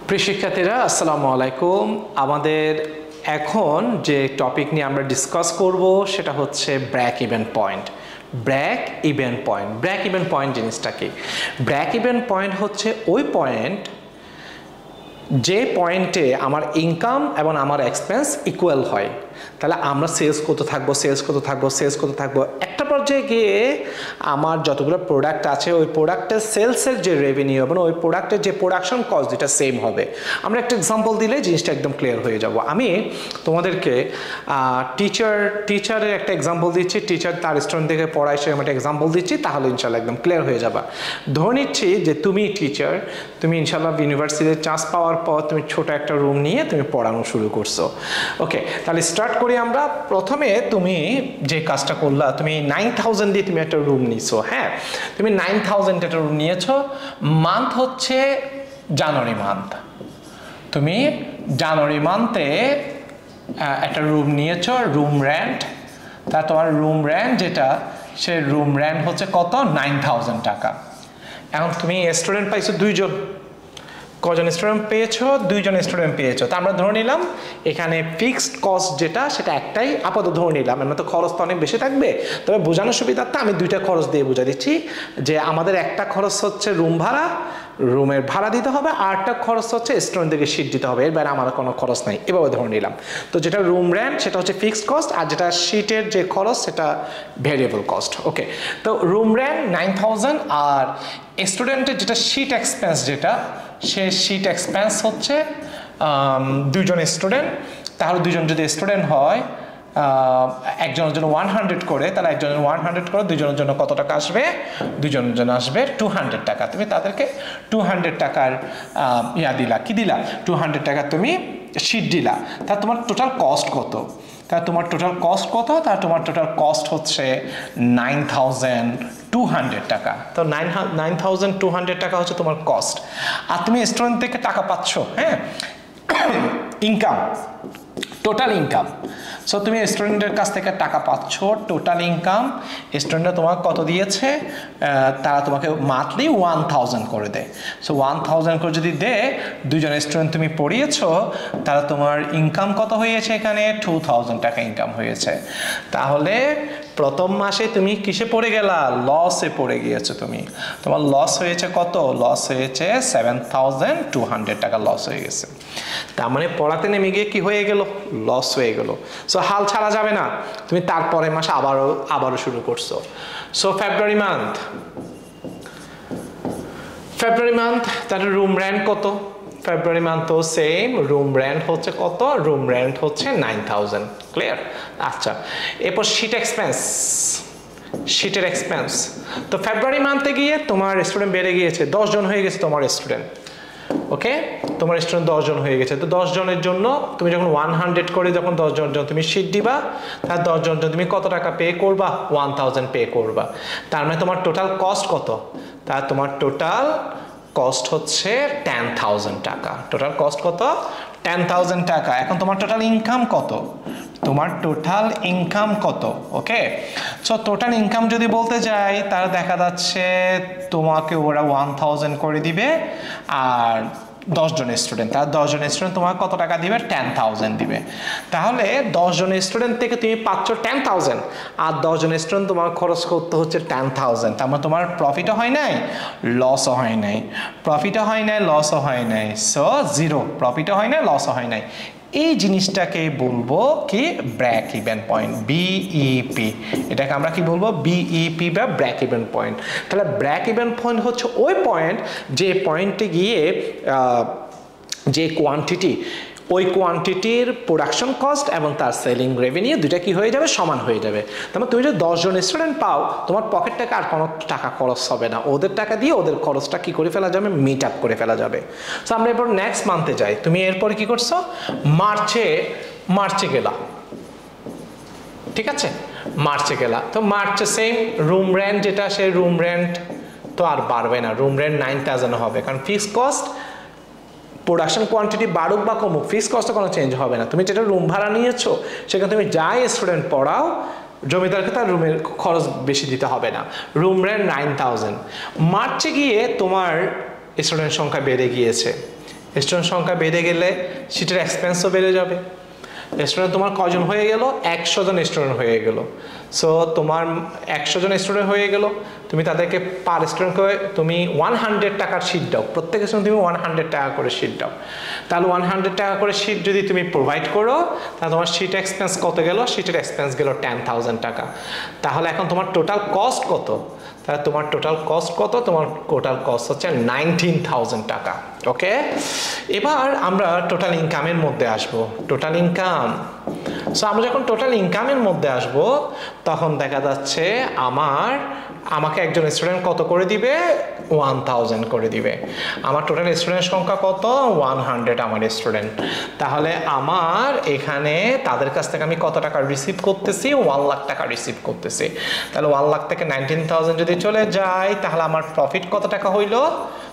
প্রিয় শিক্ষার্থীরা আসসালামু আলাইকুম। আমাদের এখন যে টপিক নিয়ে আমরা ডিসকাস করব সেটা হচ্ছে break even point. Break even point, break even point জিনিসটা কি? ব্রেক ইভেন পয়েন্ট হচ্ছে ওই পয়েন্ট যে পয়েন্টে আমার ইনকাম এবং আমার এক্সপেন্স ইকুয়াল হয়। তাহলে আমরা সেলস করতে থাকবো একটা পর্যায়ে গিয়ে আমার যতগুলো প্রোডাক্ট আছে ওই প্রোডাক্টের সেলসের যে রেভিনিউ এবং ওই প্রোডাক্টের যে প্রোডাকশন কস্ট দুটা সেম হবে। আমরা একটা এক্সাম্পল দিলে জিনিসটা একদম ক্লিয়ার হয়ে যাব। আমি তোমাদেরকে টিচারের একটা এক্সাম্পল দিচ্ছি। টিচার তার স্টুডেন্ট থেকে পড়ায় সে আমি একটা এক্সাম্পল দিচ্ছি, তাহলে ইনশাল্লাহ একদম ক্লিয়ার হয়ে যাবে। ধরে নিচ্ছি যে তুমি টিচার, তুমি ইনশাল্লাহ ইউনিভার্সিটিতে চান্স পাওয়ার পর তুমি ছোট একটা রুম নিয়ে তুমি পড়ানো শুরু করছো। ওকে, তাহলে স্টার্ট করি আমরা। প্রথমে তুমি যে কাজটা করলা, তুমি 9000 দিয়ে তুমি একটা রুম নিছো। হ্যাঁ, তুমি 9000 একটা রুম নিয়েছো। মান্থ হচ্ছে জানুয়ারি মান্থ। তুমি জানুয়ারি মান্থে একটা রুম নিয়েছো, রুম রেন্ট। তা তোমার রুম রেন্ট যেটা, সে রুম রেন্ট হচ্ছে কত? 9000 টাকা। এখন তুমি স্টুডেন্ট পাইছো দুইজন। কজন স্টুডেন্ট পেয়েছো? দুইজন স্টুডেন্ট পেয়েছো। তা আমরা ধরে নিলাম এখানে ফিক্সড কস্ট যেটা সেটা একটাই আপাতত ধরে নিলাম। এমন তো খরচ তো অনেক বেশি থাকবে, তবে বোঝানোর সুবিধার্থে আমি দুইটা খরচ দিয়ে বুঝা দিচ্ছি যে আমাদের একটা খরচ হচ্ছে রুম ভাড়া, রুমের ভাড়া দিতে হবে, আর একটা খরচ হচ্ছে স্টুডেন্টদেরকে শীট দিতে হবে। এর বাইরে আমার কোনো খরচ নাই, এভাবে ধরে নিলাম। তো যেটা রুম রেন্ট সেটা হচ্ছে ফিক্সড কস্ট, আর যেটা শীটের যে খরচ সেটা ভেরিয়েবল কস্ট। ওকে, তো রুম রেন্ট 9000, আর স্টুডেন্টের যেটা শীট এক্সপেন্স যেটা, সে শীট এক্সপেন্স হচ্ছে দুইজন স্টুডেন্ট। তাহলে দুইজন যদি স্টুডেন্ট হয়, একজনের জন্য 100 করে, তাহলে একজনের 100 করে, দুইজনের জন্য কত টাকা আসবে? দুইজনের জন্য আসবে 200 টাকা। তুমি তাদেরকে 200 টাকার দিলা, কি দিলা? 200 টাকা তুমি শীট দিলা। তা তোমার টোটাল কস্ট কত? তা তোমার টোটাল কস্ট কত? তা তোমার টোটাল কস্ট হচ্ছে 9200 টাকা। তো 9200 টাকা হচ্ছে তোমার কস্ট। আর তুমি স্টুডেন্ট থেকে টাকা পাচ্ছ, হ্যাঁ, ইনকাম, টোটাল ইনকাম। সো তুমি স্টুডেন্টের কাছ থেকে টাকা পাচ্ছ, টোটাল ইনকাম। স্টুডেন্টরা তোমাকে কত দিয়েছে? তারা তোমাকে মান্থলি 1000 করে দেয়। সো 1000 করে যদি দেয়, দুজন স্টুডেন্ট তুমি পড়িয়েছো, তাহলে তোমার ইনকাম কত হয়েছে? এখানে 2000 টাকা ইনকাম হয়েছে। তাহলে প্রথম মাসে তুমি কিসে পড়ে গেলা? লসে পড়ে গিয়েছো তুমি। তোমার লস হয়েছে কত? লস হয়েছে 7200 টাকা লস হয়ে গেছে। তার মানে পড়াতে নেমে গিয়ে কি হয়ে গেল? লস হয়ে গেল। সো হাল ছাড়া যাবে না, তুমি তারপরের মাসে আবারও শুরু করছো। সো ফেব্রুয়ারি মান্থ তার রুম রেন্ট কত? ফেব্রুয়ারি মান্থও সেম, রুম রেন্ট হচ্ছে কত? রুম রেন্ট হচ্ছে 9000। ক্লিয়ার? আচ্ছা, এরপর শীটের এক্সপেন্স। তো ফেব্রুয়ারি মান্থে গিয়ে তোমার স্টুডেন্ট বেড়ে গিয়েছে, 10 জন হয়ে গেছে তোমার স্টুডেন্ট। ওকে, তোমার স্টুডেন্ট 10 জন হয়ে গেছে। তো 10 জনের জন্য তুমি যখন 100 করে যখন 10 জনের জন্য তুমি শীট দিবা, তার 10 জনের জন্য তুমি কত টাকা পে করবা? 1000 পে করবা। তার মানে তোমার টোটাল কস্ট কত? তার তোমার টোটাল কস্ট হচ্ছে 10000 টাকা। টোটাল কস্ট কত? 10000 টাকা। এখন তোমার টোটাল ইনকাম কত? তোমার টোটাল ইনকাম কত? ওকে, সো টোটাল ইনকাম যদি বলতে যাই, তার দেখা যাচ্ছে তোমাকে ওরা 1000 করে দিবে, আর 10 জন স্টুডেন্ট, তার 10 জন স্টুডেন্ট তোমাকে কত টাকা দিবে? 10000 দিবে। তাহলে 10 জন স্টুডেন্ট থেকে তুমি পাচ্ছ 10000, আর 10 জন স্টুডেন্ট তোমার খরচ করতে হচ্ছে 10000। তার মানে তোমার প্রফিটও হয় নাই, লসও হয় নাই। প্রফিটও হয় নাই, লসও হয় নাই। So zero. প্রফিটও হয় নাই, লসও হয় নাই। এই জিনিসটাকে বলবো কি? Break even point, BEP. এটাকে আমরা কি বলবো? বিইপি বা ব্রেক ইভেন পয়েন্ট। তাহলে ব্রেক ইভেন পয়েন্ট হচ্ছে ওই পয়েন্ট যে পয়েন্টে গিয়ে যে কোয়ান্টিটি, ওই কোয়ান্টিটির প্রোডাকশন কস্ট এবং তার সেলিং রেভিনিউ দুইটা কি হয়ে যাবে? সমান হয়ে যাবে। তারপর তুমি যদি 10 জন স্টুডেন্ট পাও, তোমার পকেট থেকে আর কোনো টাকা খরচ হবে না, ওদের টাকা দিয়ে ওদের খরচটা কি করে ফেলা যাবে? মিট আপ করে ফেলা যাবে। সো আমরা এরপর নেক্সট মান্থে যাই। তুমি এরপরে কি করছো? মার্চে গেলা, ঠিক আছে? মার্চে গেলা, তো মার্চে সেম রুম রেন্ট যেটা, সেই রুম রেন্ট তো আর বাড়বে না, রুম রেন্ট 9000 হবে, কারণ ফিক্সড কস্ট, প্রোডাকশন কোয়ান্টিটি বাড়ুক বা কমুক, ফিক্সড কস্টে কোনো চেঞ্জ হবে না। তুমি যেটা রুম ভাড়া নিয়েছো, সেখানে তুমি যাই স্টুডেন্ট পড়াও, জমিদারকে তার রুমের খরচ বেশি দিতে হবে না। Room rent 9000। মার্চে গিয়ে তোমার স্টুডেন্ট সংখ্যা বেড়ে গিয়েছে, স্টুডেন্ট সংখ্যা বেড়ে গেলে সিটের এক্সপেন্সও বেড়ে যাবে। স্টুডেন্ট তোমার কজন হয়ে গেল? 100 জন স্টুডেন্ট হয়ে গেল। সো তোমার 100 জন স্টুডেন্ট হয়ে গেল, তুমি তাদেরকে পার স্টুডেন্টকে তুমি 100 টাকার সিট দাও, প্রত্যেক স্টুডেন্ট তুমি 100 টাকা করে সিট দাও। তাহলে 100 টাকা করে সিট যদি তুমি প্রোভাইড করো, তাহলে তোমার সিট এক্সপেন্স কত গেল? সিটের এক্সপেন্স গেল 10,000 টাকা। তাহলে এখন তোমার টোটাল কস্ট কত? তাহলে তোমার টোটাল কস্ট কত? তোমার টোটাল কস্ট হচ্ছে 19,000 টাকা। ওকে, এবার আমরা টোটাল ইনকামের মধ্যে আসব। টোটাল ইনকাম, সো আমরা যখন টোটাল ইনকামের মধ্যে আসব, তখন দেখা যাচ্ছে আমাকে একজন স্টুডেন্ট কত করে দিবে? 1000 করে দিবে। আমার টোটাল স্টুডেন্ট সংখ্যা কত? 100 আমার স্টুডেন্ট। তাহলে আমার এখানে তাদের কাছ থেকে আমি কত টাকা রিসিভ করতেছি? 1 লাখ টাকা রিসিভ করতেছি। তাহলে 1 লাখ থেকে 19,000 যদি চলে যায়, তাহলে আমার প্রফিট কত টাকা হইল?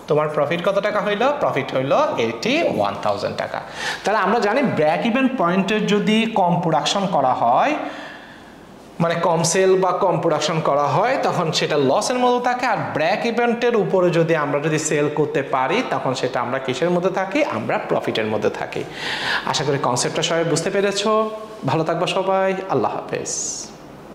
তোমার প্রফিট কত টাকা হইল? প্রফিট হইল 81,000 টাকা। তাহলে আমরা জানি ব্রেক ইভেন পয়েন্টের যদি কম প্রোডাকশন করা হয়, মানে কম সেল বা কম প্রোডাকশন করা হয়, তখন সেটা লসের মধ্যে থাকে। আর ব্রেক ইভেন্টের উপরে আমরা যদি সেল করতে পারি, তখন সেটা আমরা কিসের মধ্যে থাকি? আমরা প্রফিটের মধ্যে থাকি। আশা করি কনসেপ্টটা সবাই বুঝতে পেরেছো। ভালো থাকবো সবাই, আল্লাহ হাফেজ।